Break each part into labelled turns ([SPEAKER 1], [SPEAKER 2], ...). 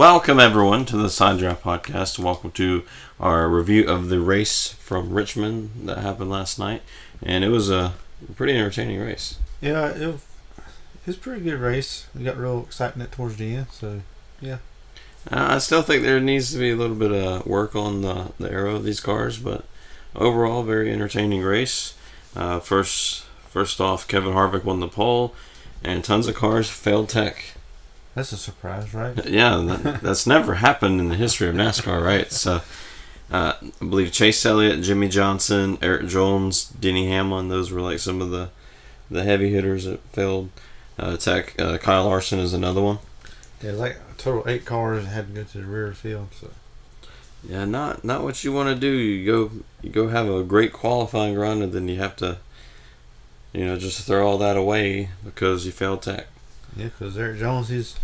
[SPEAKER 1] Welcome everyone to the Side Draft Podcast. Welcome to our review of the race from Richmond that happened last night, and it was a pretty entertaining race.
[SPEAKER 2] Yeah, it was a pretty good race. We got real excitement towards the end, so yeah.
[SPEAKER 1] I still think there needs to be a little bit of work on the aero of these cars, but overall, very entertaining race. First off, Kevin Harvick won the pole, and tons of cars failed tech.
[SPEAKER 2] That's a surprise, right?
[SPEAKER 1] Yeah, that's never happened in the history of NASCAR, right? So, I believe Chase Elliott, Jimmy Johnson, Eric Jones, Denny Hamlin, those were like some of the heavy hitters that failed tech. Kyle Larson is another one.
[SPEAKER 2] Yeah, like a total 8 cars had to go to the rear of the field. So,
[SPEAKER 1] yeah, not what you want to do. You go have a great qualifying run, and then you have to, just throw all that away because you failed tech.
[SPEAKER 2] Yeah, because Eric Jones, he's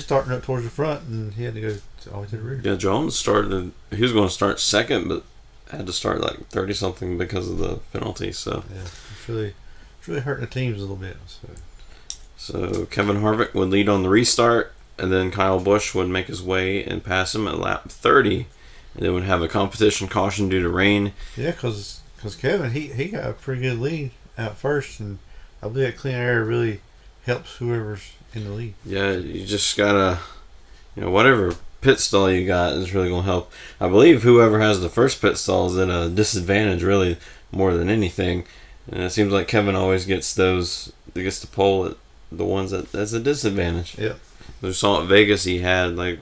[SPEAKER 2] starting up towards the front, and he had to go all the way to the rear.
[SPEAKER 1] Yeah, Jones he was going to start second, but had to start like 30-something because of the penalty. So
[SPEAKER 2] yeah, it's really hurting the teams a little bit.
[SPEAKER 1] So Kevin Harvick would lead on the restart, and then Kyle Busch would make his way and pass him at lap 30, and then would have a competition caution due to rain.
[SPEAKER 2] Yeah, because Kevin, he got a pretty good lead at first, and I believe that clean air really helps whoever's in the lead.
[SPEAKER 1] Yeah, you just gotta, whatever pit stall you got is really gonna help. I believe whoever has the first pit stall is at a disadvantage, really, more than anything. And it seems like Kevin always gets the pole at the ones that's a disadvantage.
[SPEAKER 2] Yeah.
[SPEAKER 1] We saw at Vegas he had like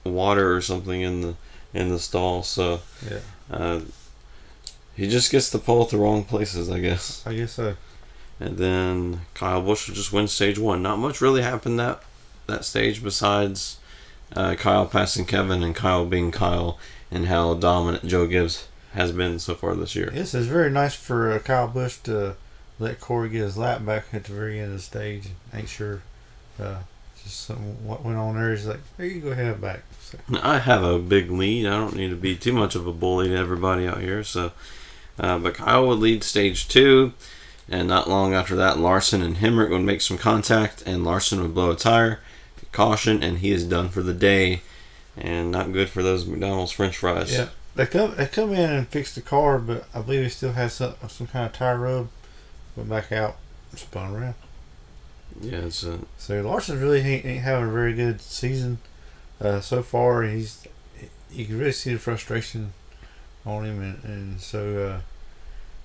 [SPEAKER 1] water or something in the stall, so
[SPEAKER 2] yeah.
[SPEAKER 1] He just gets the pole at the wrong places, I guess.
[SPEAKER 2] I guess so.
[SPEAKER 1] And then Kyle Busch will just win stage 1. Not much really happened that stage besides Kyle passing Kevin and Kyle being Kyle, and how dominant Joe Gibbs has been so far this year.
[SPEAKER 2] Yes, it's very nice for Kyle Busch to let Corey get his lap back at the very end of the stage. Ain't sure just something what went on there. He's like, here you go, have it back. So.
[SPEAKER 1] I have a big lead. I don't need to be too much of a bully to everybody out here. So, but Kyle would lead stage 2. And not long after that, Larson and Hemrick would make some contact, and Larson would blow a tire, caution, and he is done for the day. And not good for those McDonald's French fries.
[SPEAKER 2] Yeah, they come in and fix the car, but I believe he still has some kind of tire rub. Went back out, spun around.
[SPEAKER 1] Yeah,
[SPEAKER 2] so Larson really ain't having a very good season so far. You can really see the frustration on him, and so.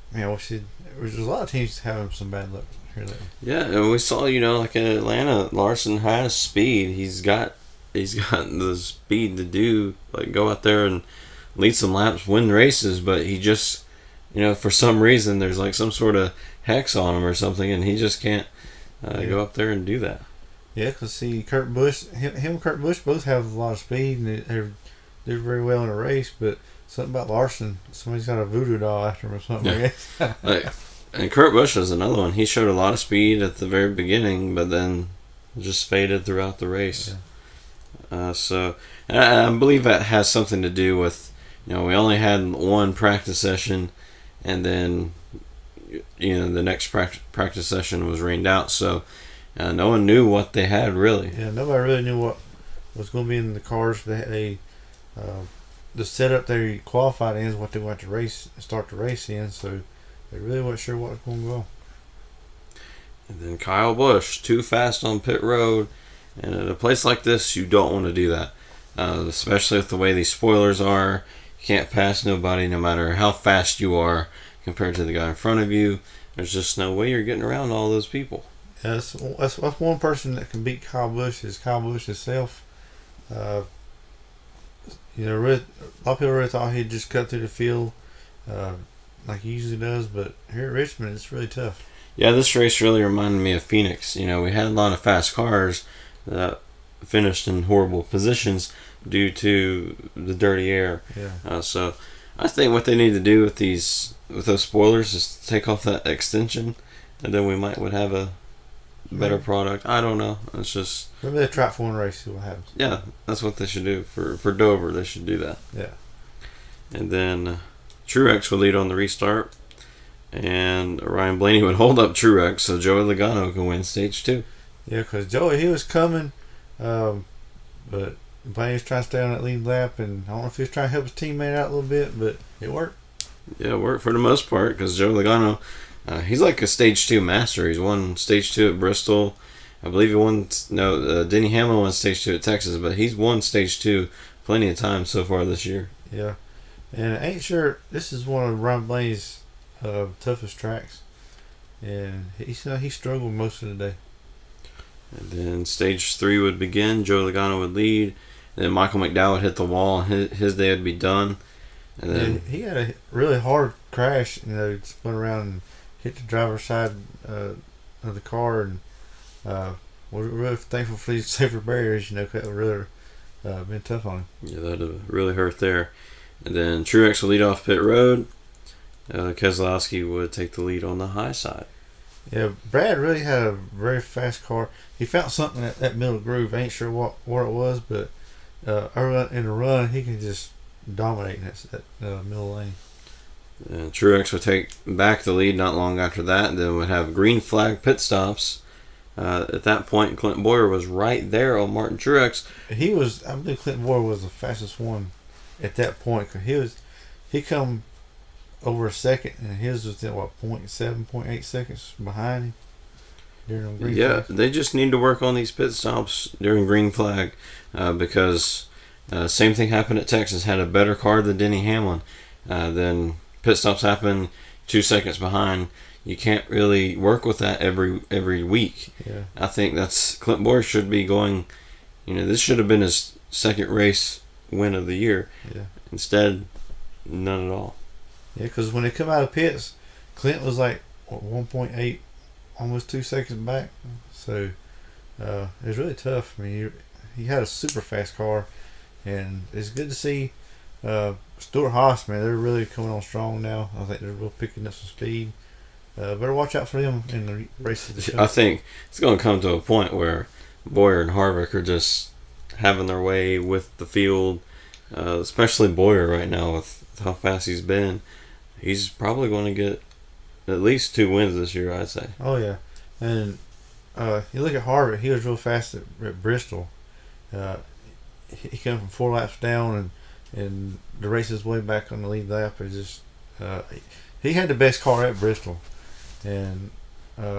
[SPEAKER 2] There's a lot of teams having some bad luck here lately.
[SPEAKER 1] Yeah, and we saw, like in Atlanta, Larson has speed. He's got the speed to do, like, go out there and lead some laps, win races, but he just, for some reason, there's like some sort of hex on him or something, and he just can't go up there and do that.
[SPEAKER 2] Yeah, because see, Kurt Busch both have a lot of speed, and they do very well in a race, but something about Larson, somebody's got a voodoo doll after him or something.
[SPEAKER 1] Yeah. And Kurt Busch is another one. He showed a lot of speed at the very beginning, but then just faded throughout the race.
[SPEAKER 2] Yeah.
[SPEAKER 1] So I believe that has something to do with, we only had one practice session, and then the next practice session was rained out, so no one knew what they had really.
[SPEAKER 2] Yeah, nobody really knew what was going to be in the cars. The setup they qualified in is what they want to start the race in, so they really weren't sure what was going to go.
[SPEAKER 1] And then Kyle Busch, too fast on pit road, and at a place like this, you don't want to do that, especially with the way these spoilers are. You can't pass nobody, no matter how fast you are compared to the guy in front of you. There's just no way you're getting around all those people.
[SPEAKER 2] Yeah, that's one person that can beat Kyle Busch is Kyle Busch himself. A lot of people really thought he'd just cut through the field like he usually does, but here at Richmond, it's really tough.
[SPEAKER 1] Yeah, this race really reminded me of Phoenix. We had a lot of fast cars that finished in horrible positions due to the dirty air.
[SPEAKER 2] Yeah.
[SPEAKER 1] So I think what they need to do with those spoilers is take off that extension, and then we would have a better product. I don't know. It's just
[SPEAKER 2] maybe they try it for one race, see what happens.
[SPEAKER 1] Yeah, that's what they should do for Dover. They should do that.
[SPEAKER 2] Yeah.
[SPEAKER 1] And then Truex would lead on the restart, and Ryan Blaney would hold up Truex so Joey Logano can win stage 2.
[SPEAKER 2] Yeah, because Joey, he was coming, but Blaney was trying to stay on that lead lap, and I don't know if he was trying to help his teammate out a little bit, but it worked.
[SPEAKER 1] Yeah, it worked for the most part because Joe Logano, he's like a Stage 2 master. He's won Stage 2 at Bristol. I believe he won. No, Denny Hamlin won Stage 2 at Texas, but he's won Stage 2 plenty of times so far this year.
[SPEAKER 2] Yeah, and I ain't sure this is one of Ryan Blaney's toughest tracks, and he struggled most of the day.
[SPEAKER 1] And then Stage 3 would begin. Joe Logano would lead. And then Michael McDowell would hit the wall, and his day would be done. And then
[SPEAKER 2] he had a really hard crash. Spun around and hit the driver's side of the car, and we're really thankful for these safer barriers. That would really been tough on him.
[SPEAKER 1] Yeah, that would have really hurt there. And then Truex would lead off pit road. Keselowski would take the lead on the high side.
[SPEAKER 2] Yeah, Brad really had a very fast car. He found something at that middle groove. I ain't sure what it was, but early in the run, he can just dominate in that middle lane.
[SPEAKER 1] And Truex would take back the lead not long after that, and then would have green flag pit stops. At that point, Clint Boyer was right there on Martin Truex.
[SPEAKER 2] I believe Clint Boyer was the fastest one at that point, because he come over a second, and his was at 0.7, 0.8 seconds behind him during green flag.
[SPEAKER 1] They just need to work on these pit stops during green flag, because same thing happened at Texas. Had a better car than Denny Hamlin. Then pit stops happen 2 seconds behind. You can't really work with that every week.
[SPEAKER 2] Yeah.
[SPEAKER 1] I think Clint Boyer should be going. This should have been his second race win of the year.
[SPEAKER 2] Yeah.
[SPEAKER 1] Instead, none at all.
[SPEAKER 2] Yeah, because when they come out of pits, Clint was like 1.8, almost 2 seconds back. So it was really tough. I mean, he had a super fast car, and it's good to see Stuart Haas, man. They're really coming on strong now. I think they're really picking up some speed. Better watch out for them in the races to show.
[SPEAKER 1] I think it's going to come to a point where Boyer and Harvick are just having their way with the field, especially Boyer right now with how fast he's been. He's probably going to get at least 2 wins this year, I'd say.
[SPEAKER 2] Oh, yeah. And you look at Harvick, he was real fast at Bristol. He came from 4 laps down, and the race is way back on the lead lap. He had the best car at Bristol. And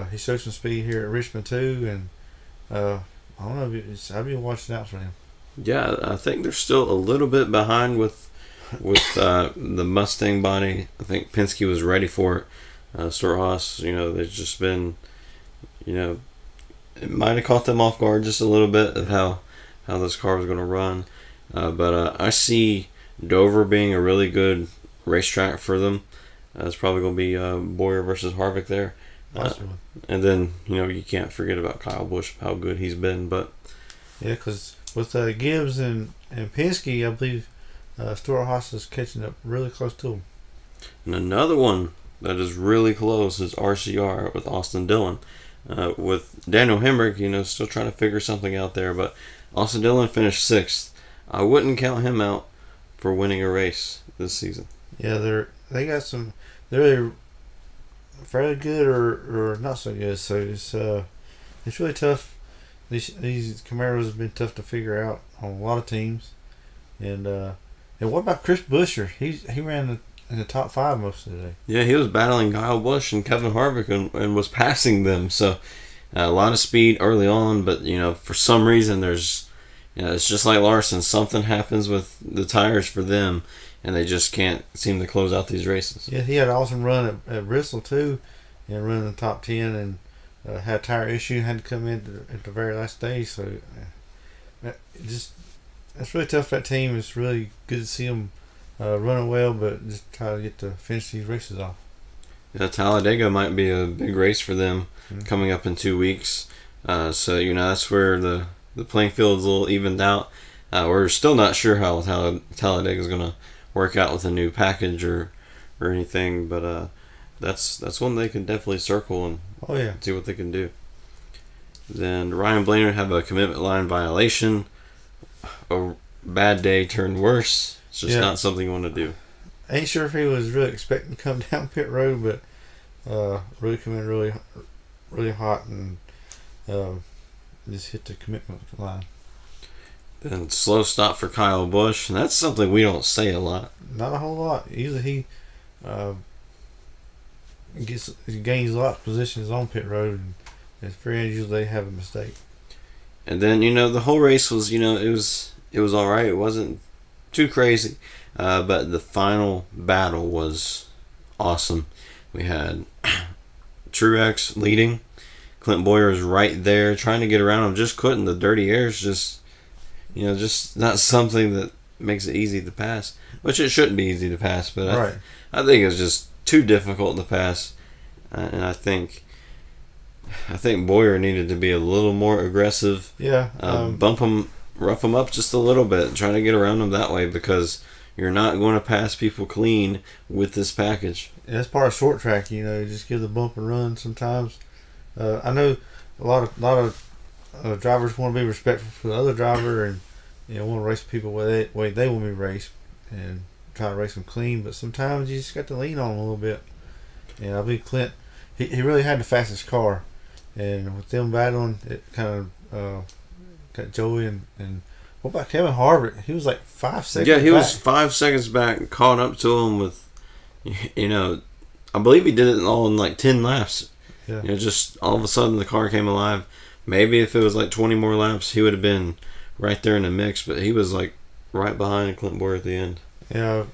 [SPEAKER 2] he showed some speed here at Richmond too, and I don't know. I've been watching out for him. Yeah,
[SPEAKER 1] I think they're still a little bit behind with the Mustang body. I think Penske was ready for it. Stuart Haas, they've just been, it might have caught them off guard just a little bit of how this car was going to run. But I see Dover being a really good racetrack for them. It's probably going to be Boyer versus Harvick there. And then, you can't forget about Kyle Busch, how good he's been. But
[SPEAKER 2] yeah, because with Gibbs and Penske, I believe Stuart Haas is catching up really close to him.
[SPEAKER 1] And another one that is really close is RCR with Austin Dillon. With Daniel Hemrick, still trying to figure something out there. But Austin Dillon finished 6th. I wouldn't count him out for winning a race this season.
[SPEAKER 2] Yeah, they got some. They're fairly good or not so good. So it's really tough. These Camaros have been tough to figure out on a lot of teams. And what about Chris Buescher? He ran in the top 5 most of the day.
[SPEAKER 1] Yeah, he was battling Kyle Busch and Kevin Harvick and was passing them. So a lot of speed early on, but for some reason there's it's just like Larson. Something happens with the tires for them, and they just can't seem to close out these races.
[SPEAKER 2] Yeah, he had an awesome run at Bristol too, and running in the top 10, and had a tire issue, had to come in at the very last day. So it's really tough for that team. It's really good to see them running well, but just try to get to finish these races off.
[SPEAKER 1] Yeah, Talladega might be a big race for them coming up in 2 weeks. So that's where the playing field is a little evened out. We're still not sure how Talladega is going to work out with a new package or anything, but that's one they can definitely circle and see what they can do. Then Ryan Blaney would have a commitment line violation. A bad day turned worse. It's just not something you want to do.
[SPEAKER 2] I ain't sure if he was really expecting to come down pit road, but really come in really, really hot and just hit the commitment line.
[SPEAKER 1] And slow stop for Kyle Busch, and that's something we don't say a lot.
[SPEAKER 2] Not a whole lot. Usually he gains a lot of positions on pit road, and it's very unusual they have a mistake.
[SPEAKER 1] And then the whole race was it was all right. It wasn't too crazy, but the final battle was awesome. We had Truex leading. Clint Bowyer is right there trying to get around him, just couldn't. The dirty air is just not something that makes it easy to pass, which it shouldn't be easy to pass, but
[SPEAKER 2] Right.
[SPEAKER 1] I think it's just too difficult to pass, and I think Bowyer needed to be a little more aggressive.
[SPEAKER 2] Yeah.
[SPEAKER 1] Bump him, rough him up just a little bit, trying to get around him that way, because you're not going to pass people clean with this package.
[SPEAKER 2] That's part of short track. You just give the bump and run sometimes. I know a lot of drivers want to be respectful for the other driver, and want to race people the way they want to be raced, and try to race them clean. But sometimes you just got to lean on them a little bit. And I believe Clint, he really had the fastest car, and with them battling, it kind of got Joey and what about Kevin Harvick? He was like 5 seconds.
[SPEAKER 1] Yeah, he
[SPEAKER 2] back.
[SPEAKER 1] was 5 seconds back, caught up to him with, I believe he did it all in like 10 laps.
[SPEAKER 2] Yeah.
[SPEAKER 1] Just all of a sudden the car came alive. Maybe if it was like 20 more laps, he would have been right there in the mix, but he was like right behind Clint Bowyer at the end.
[SPEAKER 2] Yeah,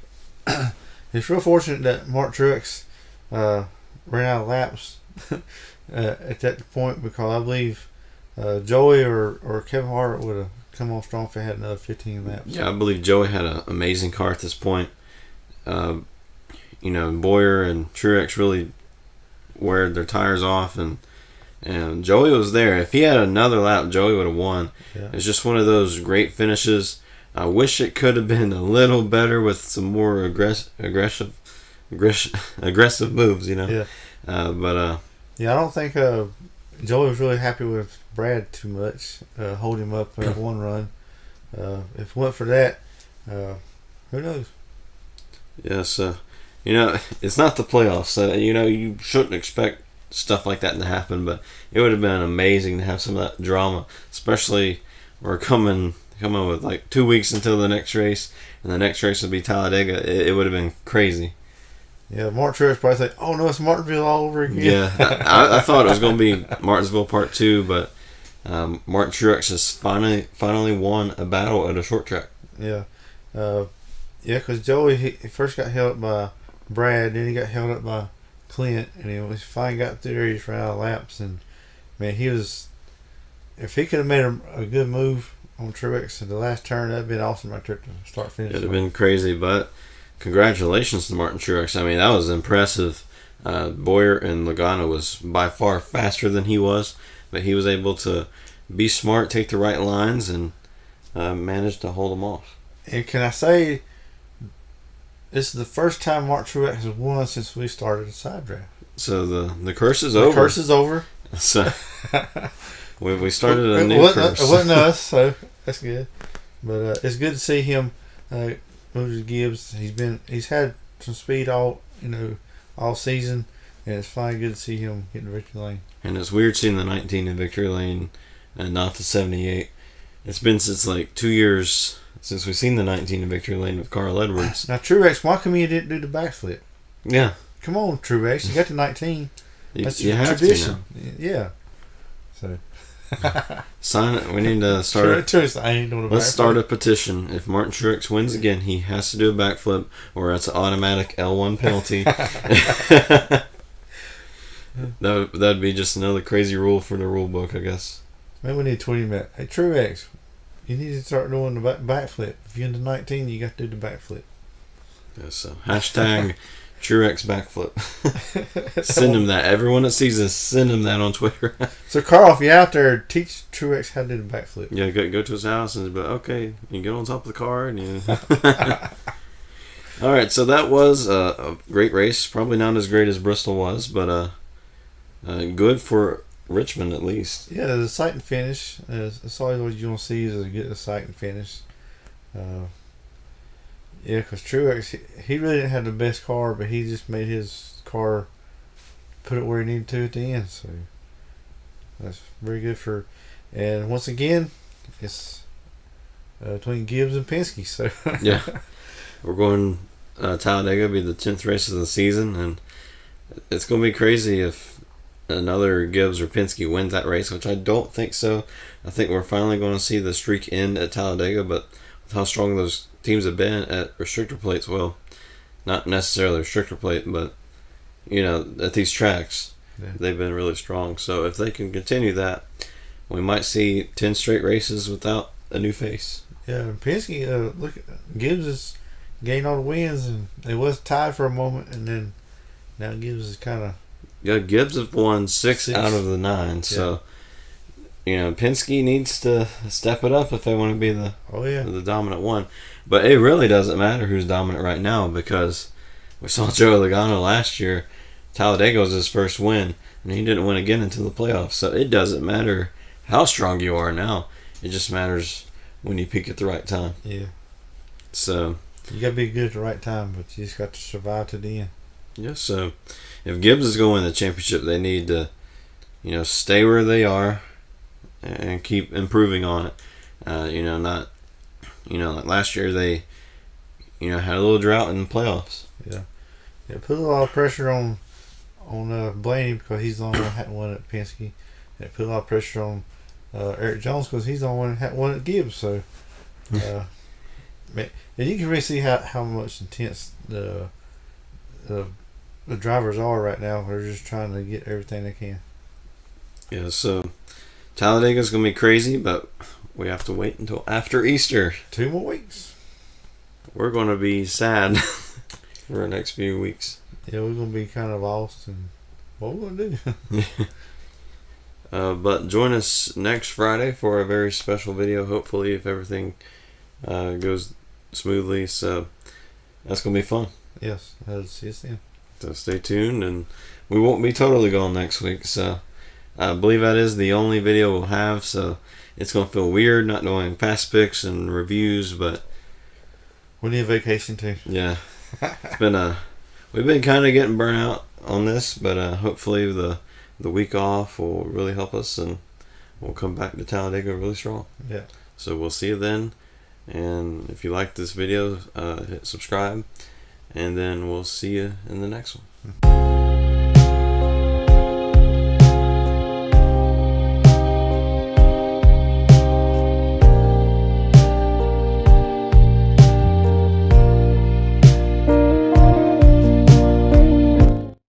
[SPEAKER 2] it's real fortunate that Mark Truex ran out of laps at that point, because I believe Joey or Kevin Harvick would have come on strong if they had another 15 laps.
[SPEAKER 1] Yeah, I believe Joey had an amazing car at this point. Bowyer and Truex really wear their tires off, and Joey was there. If he had another lap, Joey would have won.
[SPEAKER 2] Yeah.
[SPEAKER 1] It's just one of those great finishes. I wish it could have been a little better with some more aggressive moves,
[SPEAKER 2] Yeah.
[SPEAKER 1] Yeah,
[SPEAKER 2] I don't think Joey was really happy with Brad too much, holding him up in one run. If it went for that, who knows?
[SPEAKER 1] yes. It's not the playoffs, so you shouldn't expect stuff like that to happen, but it would have been amazing to have some of that drama, especially we're coming with like 2 weeks until the next race, and the next race would be Talladega. It would have been crazy.
[SPEAKER 2] Yeah, Mark Truex probably say, "Oh no, it's Martinsville all over again."
[SPEAKER 1] Yeah, I thought it was going to be Martinsville Part 2, but Martin Truex has finally won a battle at a short track.
[SPEAKER 2] Yeah, because Joey he first got held up by Brad, then he got held up by Clint, and he finally got through there. He just ran out of laps, and man, if he could have made a good move on Truex at the last turn, that'd been awesome right there to start finish.
[SPEAKER 1] It'd have been crazy, but congratulations to Martin Truex. I mean, that was impressive. Bowyer and Logano was by far faster than he was, but he was able to be smart, take the right lines, and manage to hold them off.
[SPEAKER 2] And can I say, this is the first time Mark Truex has won since we started the side draft.
[SPEAKER 1] So the curse is over.
[SPEAKER 2] The curse is over.
[SPEAKER 1] So we started a new curse.
[SPEAKER 2] It wasn't us, so that's good. But it's good to see him move to Gibbs. He's had some speed all season, and it's finally good to see him get in the victory lane.
[SPEAKER 1] And it's weird seeing the 19 in victory lane and not the 78. It's been since like 2 years since we've seen the 19 in victory lane with Carl Edwards.
[SPEAKER 2] Now, Truex, why come you didn't do the backflip?
[SPEAKER 1] Yeah.
[SPEAKER 2] Come on, Truex. You got the 19. That's
[SPEAKER 1] you have
[SPEAKER 2] tradition.
[SPEAKER 1] to now.
[SPEAKER 2] Yeah. So.
[SPEAKER 1] Sign it. We need to start.
[SPEAKER 2] Truex, I ain't doing a
[SPEAKER 1] Let's
[SPEAKER 2] backflip.
[SPEAKER 1] start a petition. If Martin Truex wins again, he has to do a backflip, or it's an automatic L1 penalty. That'd be just another crazy rule for the rule book, I guess.
[SPEAKER 2] Maybe we need to tweet him at, "Hey, Truex, you need to start doing the backflip. If you're in the 19, you got to do the backflip."
[SPEAKER 1] Yeah, so hashtag Truex backflip. Send him that. Everyone that sees this, send him that on Twitter.
[SPEAKER 2] So, Carl, if you're out there, teach Truex how to do the backflip.
[SPEAKER 1] Yeah, go to his house and be like, okay, you get on top of the car and you. All right, so that was a great race. Probably not as great as Bristol was, but good for Richmond at least.
[SPEAKER 2] Yeah, the sight and finish. That's always what you want to see is get the sight and finish. Yeah, because Truex, he really didn't have the best car, but he just made his car put it where he needed to at the end. So that's very good for. And once again, it's between Gibbs and Penske. So
[SPEAKER 1] Yeah, we're going. Talladega will be the 10th race of the season, and it's going to be crazy if another Gibbs or Penske wins that race, which I don't think so. I think we're finally going to see the streak end at Talladega, but with how strong those teams have been at restrictor plates, well, not necessarily restrictor plate, but at these tracks, they've been really strong. So if they can continue that, we might see 10 straight races without a new face.
[SPEAKER 2] yeah, Penske. Look, Gibbs has gained all the wins, and it was tied for a moment, and then now Gibbs is kind of.
[SPEAKER 1] Yeah, Gibbs have won six out of the 9, so Penske needs to step it up if they want to be the dominant one. But it really doesn't matter who's dominant right now, because we saw Joey Logano last year. Talladega was his first win, and he didn't win again until the playoffs. So it doesn't matter how strong you are now. It just matters when you peak at the right time.
[SPEAKER 2] Yeah.
[SPEAKER 1] So
[SPEAKER 2] you got to be good at the right time, but you just got to survive to the end.
[SPEAKER 1] Yeah, so if Gibbs is going to win the championship, they need to, stay where they are and keep improving on it. Not, like last year they, had a little drought in the playoffs.
[SPEAKER 2] Yeah. Yeah, put a lot of pressure on Blaney, because he's the only one that hadn't won at Penske. It put a lot of pressure on Eric Jones, because he's the only one that hadn't won at Gibbs. So, and you can really see how much intense the drivers are right now. They're just trying to get everything they can.
[SPEAKER 1] Yeah, so Talladega's going to be crazy, but we have to wait until after Easter.
[SPEAKER 2] 2 more weeks.
[SPEAKER 1] We're going to be sad for the next few weeks.
[SPEAKER 2] Yeah, we're going to be kind of lost, and what we're going to do.
[SPEAKER 1] But join us next Friday for a very special video, hopefully, if everything goes smoothly. So that's going to be fun.
[SPEAKER 2] Yes, I'll see you soon.
[SPEAKER 1] So stay tuned, and we won't be totally gone next week. So I believe that is the only video we'll have. So it's going to feel weird not doing fast picks and reviews, but
[SPEAKER 2] we need a vacation too.
[SPEAKER 1] Yeah, it's been we've been kind of getting burnt out on this, but hopefully the week off will really help us, and we'll come back to Talladega really strong.
[SPEAKER 2] Yeah.
[SPEAKER 1] So we'll see you then, and if you like this video, hit subscribe, and then we'll see you in the next one.